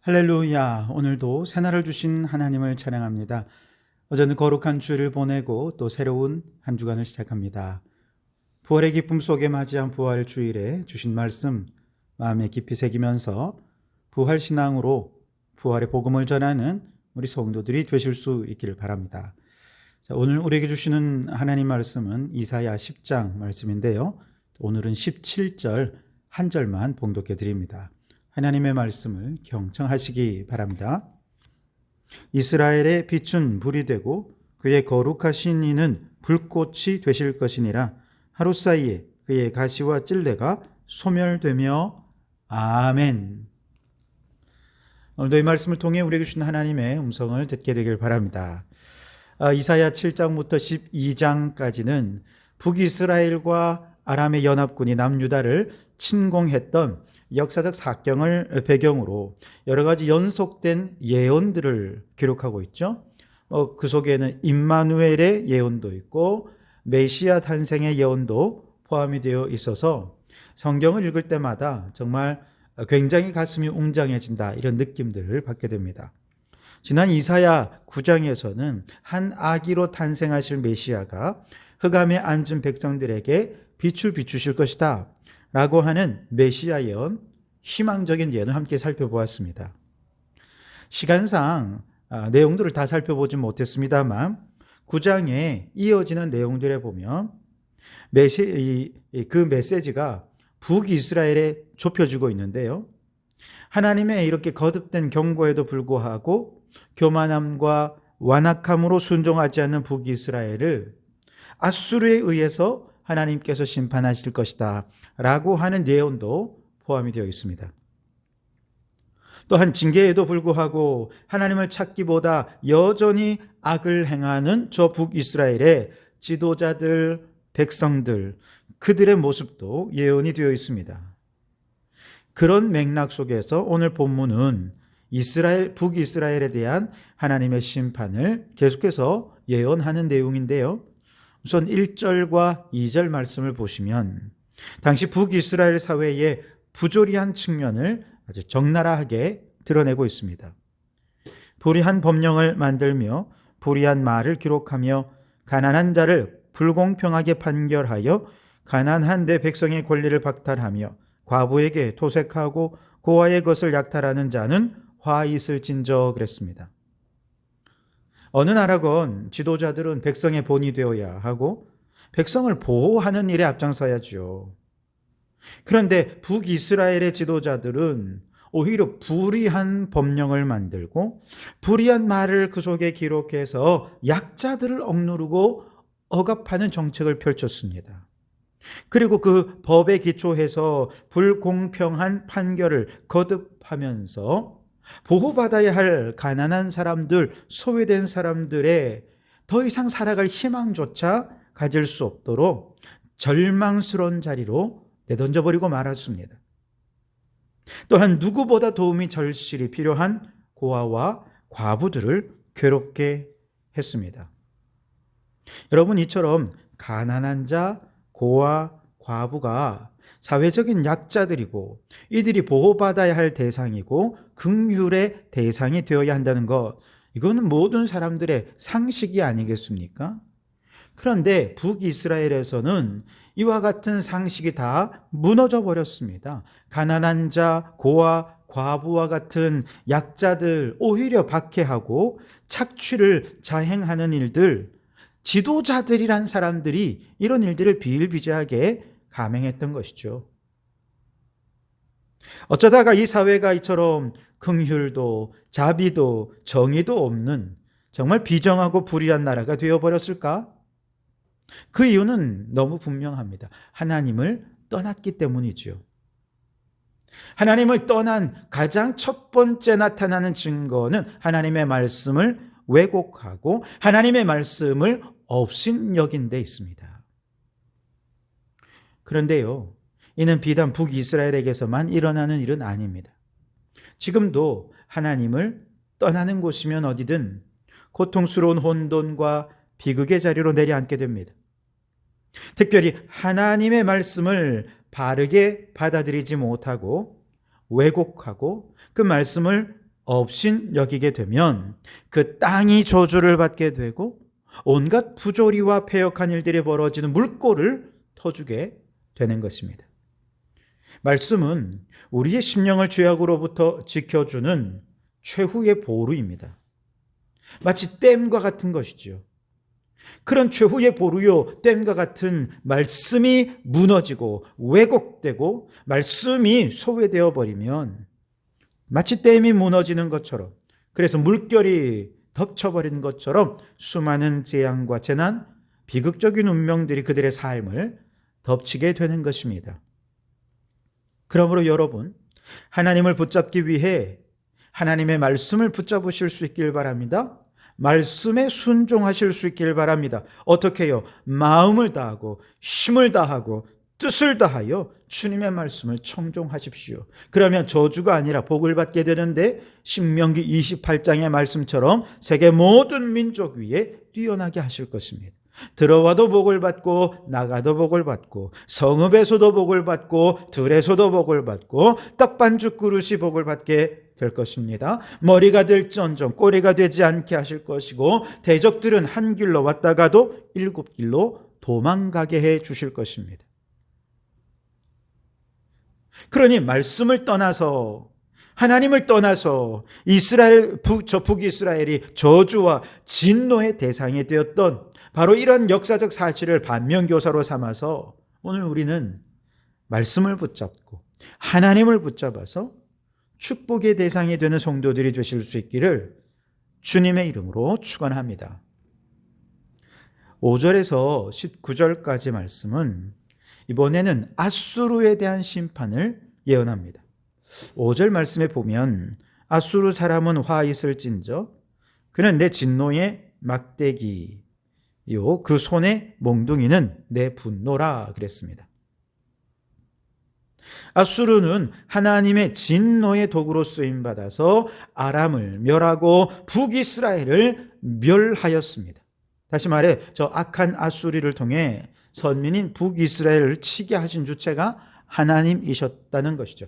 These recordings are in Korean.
할렐루야. 오늘도 새날을 주신 하나님을 찬양합니다. 어제는 거룩한 주일을 보내고 또 새로운 한 주간을 시작합니다. 부활의 기쁨 속에 맞이한 부활 주일에 주신 말씀 마음에 깊이 새기면서 부활 신앙으로 부활의 복음을 전하는 우리 성도들이 되실 수 있기를 바랍니다. 자, 오늘 우리에게 주시는 하나님 말씀은 이사야 10장 말씀인데요. 오늘은 17절 한 절만 봉독해 드립니다. 하나님의 말씀을 경청하시기 바랍니다. 이스라엘의 빛은 불이 되고 그의 거룩하신 이는 불꽃이 되실 것이니라. 하루 사이에 그의 가시와 찔레가 소멸되며 아멘. 오늘도 이 말씀을 통해 우리에게 주신 하나님의 음성을 듣게 되길 바랍니다. 이사야 7장부터 12장까지는 북이스라엘과 아람의 연합군이 남유다를 침공했던 역사적 사건을 배경으로 여러 가지 연속된 예언들을 기록하고 있죠. 그 속에는 임마누엘의 예언도 있고 메시아 탄생의 예언도 포함이 되어 있어서 성경을 읽을 때마다 정말 굉장히 가슴이 웅장해진다, 이런 느낌들을 받게 됩니다. 지난 이사야 9장에서는 한 아기로 탄생하실 메시아가 흑암에 앉은 백성들에게 빛을 비추실 것이다 라고 하는 메시아 예언, 희망적인 예언을 함께 살펴보았습니다. 시간상 내용들을 다 살펴보지 못했습니다만 9장에 이어지는 내용들에 보면 그 메시지가 북이스라엘에 좁혀지고 있는데요. 하나님의 이렇게 거듭된 경고에도 불구하고 교만함과 완악함으로 순종하지 않는 북이스라엘을 아수르에 의해서 하나님께서 심판하실 것이다 라고 하는 예언도 포함이 되어 있습니다. 또한 징계에도 불구하고 하나님을 찾기보다 여전히 악을 행하는 저 북이스라엘의 지도자들, 백성들, 그들의 모습도 예언이 되어 있습니다. 그런 맥락 속에서 오늘 본문은 북이스라엘에 대한 하나님의 심판을 계속해서 예언하는 내용인데요. 우선 1절과 2절 말씀을 보시면 당시 북이스라엘 사회의 부조리한 측면을 아주 적나라하게 드러내고 있습니다. 불의한 법령을 만들며 불의한 말을 기록하며 가난한 자를 불공평하게 판결하여 가난한 내 백성의 권리를 박탈하며 과부에게 토색하고 고아의 것을 약탈하는 자는 화 있을진저 그랬습니다. 어느 나라건 지도자들은 백성의 본이 되어야 하고 백성을 보호하는 일에 앞장서야죠. 그런데 북이스라엘의 지도자들은 오히려 불의한 법령을 만들고 불의한 말을 그 속에 기록해서 약자들을 억누르고 억압하는 정책을 펼쳤습니다. 그리고 그 법에 기초해서 불공평한 판결을 거듭하면서 보호받아야 할 가난한 사람들, 소외된 사람들의 더 이상 살아갈 희망조차 가질 수 없도록 절망스러운 자리로 내던져버리고 말았습니다. 또한 누구보다 도움이 절실히 필요한 고아와 과부들을 괴롭게 했습니다. 여러분, 이처럼 가난한 자, 고아, 과부가 사회적인 약자들이고 이들이 보호받아야 할 대상이고 긍휼의 대상이 되어야 한다는 것, 이거는 모든 사람들의 상식이 아니겠습니까? 그런데 북이스라엘에서는 이와 같은 상식이 다 무너져 버렸습니다. 가난한 자, 고아, 과부와 같은 약자들 오히려 박해하고 착취를 자행하는 일들, 지도자들이란 사람들이 이런 일들을 비일비재하게 감행했던 것이죠. 어쩌다가 이 사회가 이처럼 긍휼도 자비도 정의도 없는 정말 비정하고 불의한 나라가 되어버렸을까? 그 이유는 너무 분명합니다. 하나님을 떠났기 때문이죠. 하나님을 떠난 가장 첫 번째 나타나는 증거는 하나님의 말씀을 왜곡하고 하나님의 말씀을 업신여긴 데 있습니다. 그런데요, 이는 비단 북이스라엘에게서만 일어나는 일은 아닙니다. 지금도 하나님을 떠나는 곳이면 어디든 고통스러운 혼돈과 비극의 자리로 내려앉게 됩니다. 특별히 하나님의 말씀을 바르게 받아들이지 못하고 왜곡하고 그 말씀을 업신 여기게 되면 그 땅이 저주를 받게 되고 온갖 부조리와 패역한 일들이 벌어지는 물꼬를 터주게 되는 것입니다. 말씀은 우리의 심령을 죄악으로부터 지켜주는 최후의 보루입니다. 마치 댐과 같은 것이죠. 그런 최후의 보루요 댐과 같은 말씀이 무너지고 왜곡되고 말씀이 소외되어 버리면 마치 댐이 무너지는 것처럼, 그래서 물결이 덮쳐버린 것처럼 수많은 재앙과 재난, 비극적인 운명들이 그들의 삶을 덮치게 되는 것입니다. 그러므로 여러분, 하나님을 붙잡기 위해 하나님의 말씀을 붙잡으실 수 있길 바랍니다. 말씀에 순종하실 수 있길 바랍니다. 어떻게 해요? 마음을 다하고 힘을 다하고 뜻을 다하여 주님의 말씀을 청종하십시오. 그러면 저주가 아니라 복을 받게 되는데 신명기 28장의 말씀처럼 세계 모든 민족 위에 뛰어나게 하실 것입니다. 들어와도 복을 받고 나가도 복을 받고 성읍에서도 복을 받고 들에서도 복을 받고 떡반죽 그릇이 복을 받게 될 것입니다. 머리가 될지언정 꼬리가 되지 않게 하실 것이고 대적들은 한 길로 왔다가도 7길로 도망가게 해 주실 것입니다. 그러니 말씀을 떠나서, 하나님을 떠나서 북이스라엘이 저주와 진노의 대상이 되었던 바로 이런 역사적 사실을 반면교사로 삼아서 오늘 우리는 말씀을 붙잡고 하나님을 붙잡아서 축복의 대상이 되는 성도들이 되실 수 있기를 주님의 이름으로 축원합니다. 5절에서 19절까지 말씀은 이번에는 아수르에 대한 심판을 예언합니다. 5절 말씀에 보면 아수르 사람은 화 있을진저 그는 내 진노의 막대기요 그 손의 몽둥이는 내 분노라 그랬습니다. 아수르는 하나님의 진노의 도구로 쓰임받아서 아람을 멸하고 북이스라엘을 멸하였습니다. 다시 말해 저 악한 아수리를 통해 선민인 북이스라엘을 치게 하신 주체가 하나님이셨다는 것이죠.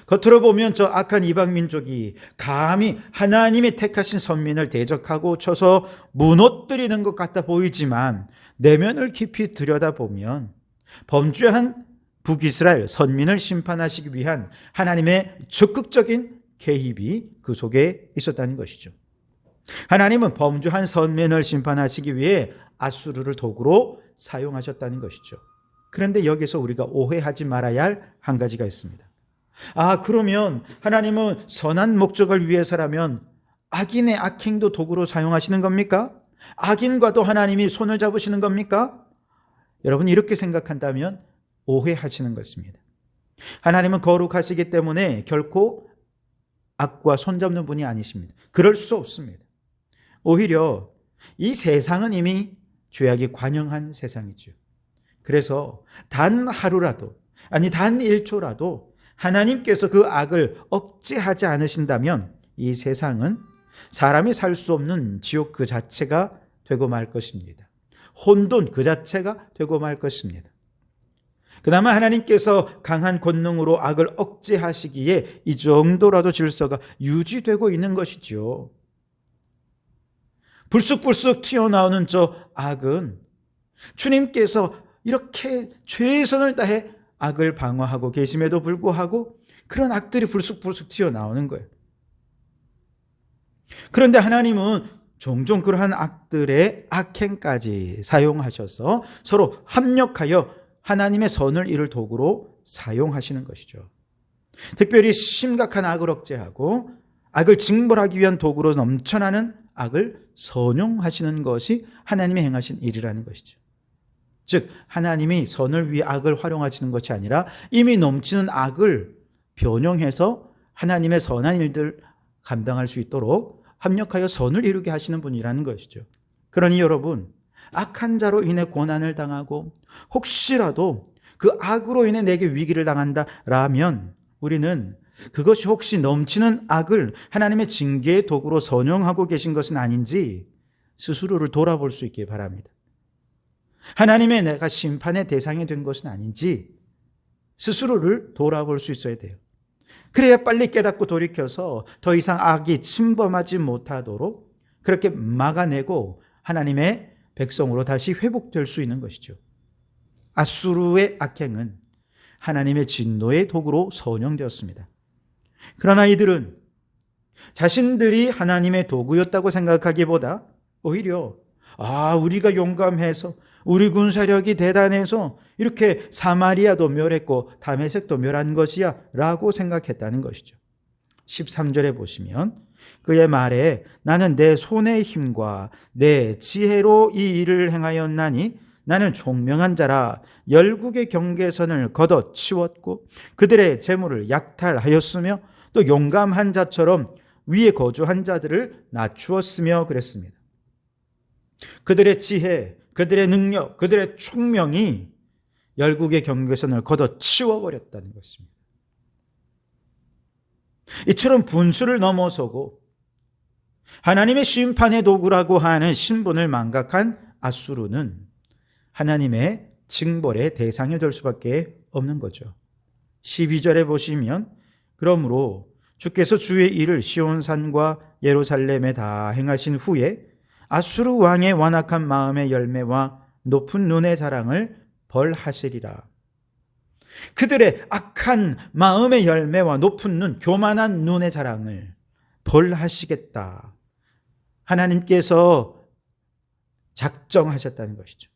겉으로 보면 저 악한 이방민족이 감히 하나님이 택하신 선민을 대적하고 쳐서 무너뜨리는 것 같아 보이지만 내면을 깊이 들여다보면 범죄한 북이스라엘 선민을 심판하시기 위한 하나님의 적극적인 개입이 그 속에 있었다는 것이죠. 하나님은 범죄한 선민을 심판하시기 위해 아수르를 도구로 사용하셨다는 것이죠. 그런데 여기서 우리가 오해하지 말아야 할 한 가지가 있습니다. 그러면 하나님은 선한 목적을 위해서라면 악인의 악행도 도구로 사용하시는 겁니까? 악인과도 하나님이 손을 잡으시는 겁니까? 여러분 이렇게 생각한다면 오해하시는 것입니다. 하나님은 거룩하시기 때문에 결코 악과 손잡는 분이 아니십니다. 그럴 수 없습니다. 오히려 이 세상은 이미 죄악이 관영한 세상이죠. 그래서 단 하루라도 아니 단 1초라도 하나님께서 그 악을 억제하지 않으신다면 이 세상은 사람이 살 수 없는 지옥 그 자체가 되고 말 것입니다. 혼돈 그 자체가 되고 말 것입니다. 그나마 하나님께서 강한 권능으로 악을 억제하시기에 이 정도라도 질서가 유지되고 있는 것이죠. 불쑥불쑥 튀어나오는 저 악은 주님께서 이렇게 최선을 다해 악을 방어하고 계심에도 불구하고 그런 악들이 불쑥불쑥 튀어나오는 거예요. 그런데 하나님은 종종 그러한 악들의 악행까지 사용하셔서 서로 합력하여 하나님의 선을 이룰 도구로 사용하시는 것이죠. 특별히 심각한 악을 억제하고 악을 징벌하기 위한 도구로 넘쳐나는 악을 선용하시는 것이 하나님이 행하신 일이라는 것이죠. 즉 하나님이 선을 위해 악을 활용하시는 것이 아니라 이미 넘치는 악을 변형해서 하나님의 선한 일들 감당할 수 있도록 합력하여 선을 이루게 하시는 분이라는 것이죠. 그러니 여러분, 악한 자로 인해 고난을 당하고 혹시라도 그 악으로 인해 내게 위기를 당한다라면 우리는 그것이 혹시 넘치는 악을 하나님의 징계의 도구로 선용하고 계신 것은 아닌지 스스로를 돌아볼 수 있기 바랍니다. 하나님의 내가 심판의 대상이 된 것은 아닌지 스스로를 돌아볼 수 있어야 돼요. 그래야 빨리 깨닫고 돌이켜서 더 이상 악이 침범하지 못하도록 그렇게 막아내고 하나님의 백성으로 다시 회복될 수 있는 것이죠. 아수르의 악행은 하나님의 진노의 도구로 선용되었습니다. 그러나 이들은 자신들이 하나님의 도구였다고 생각하기보다 오히려 우리가 용감해서 우리 군사력이 대단해서 이렇게 사마리아도 멸했고 다메섹도 멸한 것이야 라고 생각했다는 것이죠. 13절에 보시면 그의 말에 나는 내 손의 힘과 내 지혜로 이 일을 행하였나니 나는 총명한 자라 열국의 경계선을 걷어치웠고 그들의 재물을 약탈하였으며 또 용감한 자처럼 위에 거주한 자들을 낮추었으며 그랬습니다. 그들의 지혜, 그들의 능력, 그들의 총명이 열국의 경계선을 걷어치워버렸다는 것입니다. 이처럼 분수를 넘어서고 하나님의 심판의 도구라고 하는 신분을 망각한 아수르는 하나님의 징벌의 대상이 될 수밖에 없는 거죠. 12절에 보시면 그러므로 주께서 주의 일을 시온산과 예루살렘에 다 행하신 후에 아수르 왕의 완악한 마음의 열매와 높은 눈의 자랑을 벌하시리라. 그들의 악한 마음의 열매와 높은 눈, 교만한 눈의 자랑을 벌하시겠다. 하나님께서 작정하셨다는 것이죠.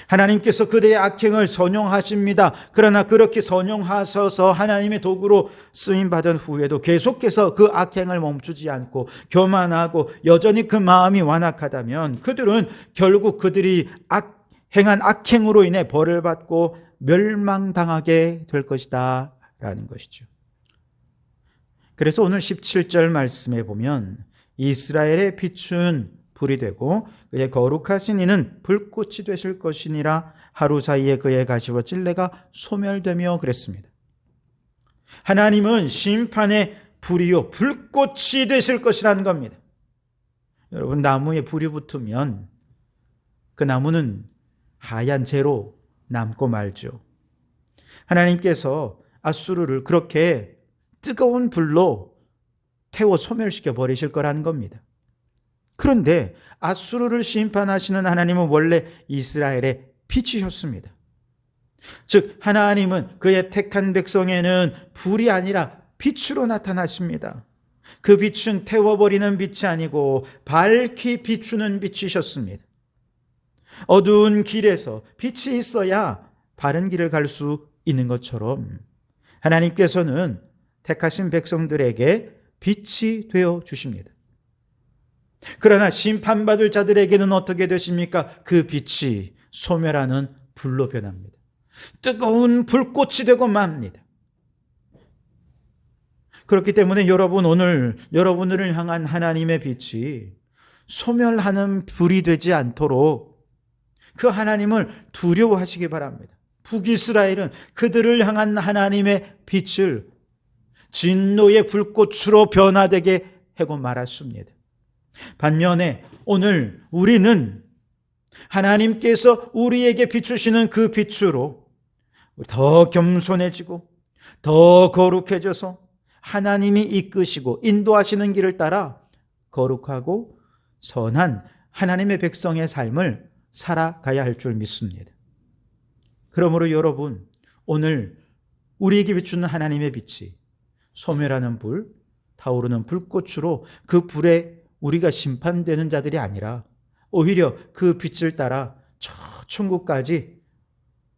하나님께서 그들의 악행을 선용하십니다. 그러나 그렇게 선용하셔서 하나님의 도구로 쓰임받은 후에도 계속해서 그 악행을 멈추지 않고 교만하고 여전히 그 마음이 완악하다면 그들은 결국 그들이 행한 악행으로 인해 벌을 받고 멸망당하게 될 것이다 라는 것이죠. 그래서 오늘 17절 말씀에 보면 이스라엘의 빛은 불이 되고 그의 거룩하신 이는 불꽃이 되실 것이니라 하루 사이에 그의 가시와 찔레가 소멸되며 그랬습니다. 하나님은 심판의 불이요 불꽃이 되실 것이라는 겁니다. 여러분, 나무에 불이 붙으면 그 나무는 하얀 재로 남고 말죠. 하나님께서 아수르를 그렇게 뜨거운 불로 태워 소멸시켜 버리실 거라는 겁니다. 그런데 아수르를 심판하시는 하나님은 원래 이스라엘의 빛이셨습니다. 즉 하나님은 그의 택한 백성에는 불이 아니라 빛으로 나타나십니다. 그 빛은 태워버리는 빛이 아니고 밝히 비추는 빛이셨습니다. 어두운 길에서 빛이 있어야 바른 길을 갈 수 있는 것처럼 하나님께서는 택하신 백성들에게 빛이 되어 주십니다. 그러나 심판받을 자들에게는 어떻게 되십니까? 그 빛이 소멸하는 불로 변합니다. 뜨거운 불꽃이 되고 맙니다. 그렇기 때문에 여러분, 오늘 여러분들을 향한 하나님의 빛이 소멸하는 불이 되지 않도록 그 하나님을 두려워하시기 바랍니다. 북이스라엘은 그들을 향한 하나님의 빛을 진노의 불꽃으로 변화되게 하고 말았습니다. 반면에 오늘 우리는 하나님께서 우리에게 비추시는 그 빛으로 더 겸손해지고 더 거룩해져서 하나님이 이끄시고 인도하시는 길을 따라 거룩하고 선한 하나님의 백성의 삶을 살아가야 할 줄 믿습니다. 그러므로 여러분, 오늘 우리에게 비추는 하나님의 빛이 소멸하는 불, 타오르는 불꽃으로 그 불에 우리가 심판되는 자들이 아니라 오히려 그 빛을 따라 저 천국까지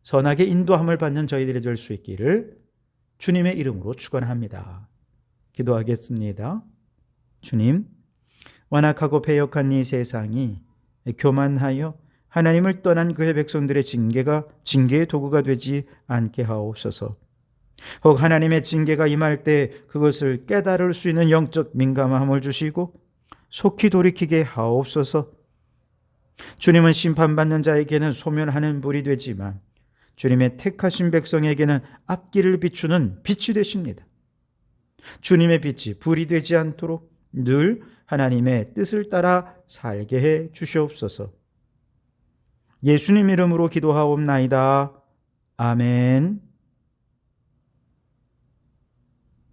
선하게 인도함을 받는 저희들이 될 수 있기를 주님의 이름으로 축원합니다. 기도하겠습니다. 주님, 완악하고 패역한 이 세상이 교만하여 하나님을 떠난 그의 백성들의 징계의 도구가 되지 않게 하옵소서. 혹 하나님의 징계가 임할 때 그것을 깨달을 수 있는 영적 민감함을 주시고 속히 돌이키게 하옵소서. 주님은 심판받는 자에게는 소멸하는 불이 되지만 주님의 택하신 백성에게는 앞길을 비추는 빛이 되십니다. 주님의 빛이 불이 되지 않도록 늘 하나님의 뜻을 따라 살게 해 주시옵소서. 예수님 이름으로 기도하옵나이다. 아멘.